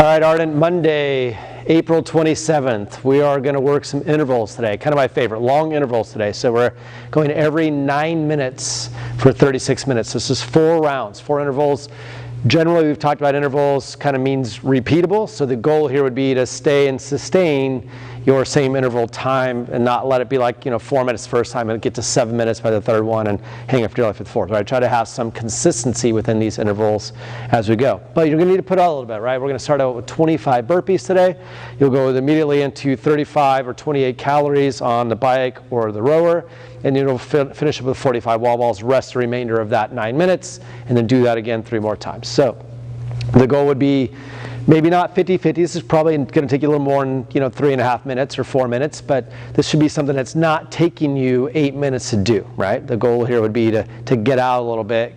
All right, Ardent, Monday, April 27th. We are going to work some intervals today, kind of my favorite, long intervals today. So we're going every 9 minutes for 36 minutes. This is 4 rounds, 4 intervals. Generally, we've talked about intervals kind of means repeatable. So the goal here would be to stay and sustain your same interval time and not let it be like, 4 minutes the first time and get to 7 minutes by the third one and hang up your life for the fourth, right? Try to have some consistency within these intervals as we go. But you're going to need to put out a little bit, right? We're going to start out with 25 burpees today. You'll go immediately into 35 or 28 calories on the bike or the rower, and you'll finish up with 45 wall balls, rest the remainder of that 9 minutes, and then do that again 3 more times. So the goal would be maybe not 50-50. This is probably going to take you a little more than 3.5 minutes or 4 minutes, but this should be something that's not taking you 8 minutes to do, right? The goal here would be to get out a little bit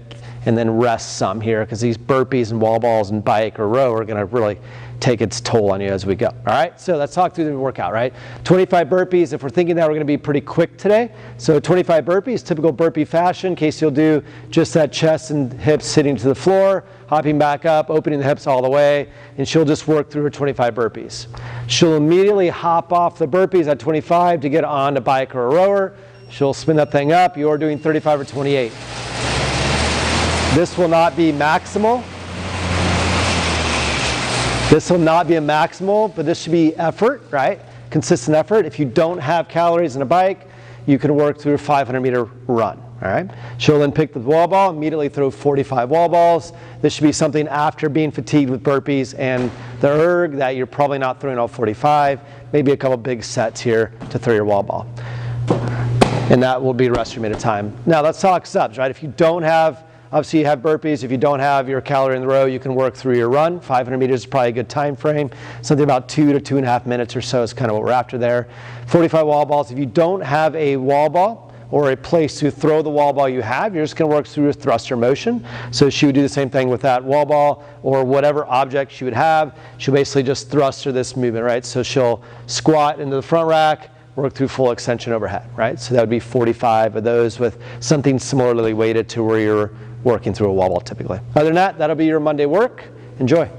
and then rest some here, because these burpees and wall balls and bike or row are going to really take its toll on you as we go. All right, so let's talk through the workout, right? 25 burpees. If we're thinking that we're going to be pretty quick today, so 25 burpees, typical burpee fashion. Casey will do just that chest and hips sitting to the floor, hopping back up, opening the hips all the way, and she'll just work through her 25 burpees. She'll immediately hop off the burpees at 25 to get on a bike or a rower. She'll spin that thing up. You're doing 35 or 28. This will not be maximal. This will not be a maximal, but this should be effort, right? Consistent effort. If you don't have calories in a bike, you can work through a 500-meter run, all right? She'll then pick the wall ball, immediately throw 45 wall balls. This should be something after being fatigued with burpees and the erg that you're probably not throwing all 45, maybe a couple big sets here to throw your wall ball. And that will be the rest of your minute time. Now let's talk subs, right? If you don't have, obviously you have burpees. If you don't have your calorie in the row, you can work through your run. 500 meters is probably a good time frame. Something about 2 to 2.5 minutes or so is kind of what we're after there. 45 wall balls. If you don't have a wall ball or a place to throw the wall ball you have, you're just going to work through a thruster motion. So she would do the same thing with that wall ball or whatever object she would have. She'll basically just thruster this movement, right? So she'll squat into the front rack, work through full extension overhead, right? So that would be 45 of those with something similarly weighted to where you're working through a wall ball typically. Other than that, that'll be your Monday work. Enjoy.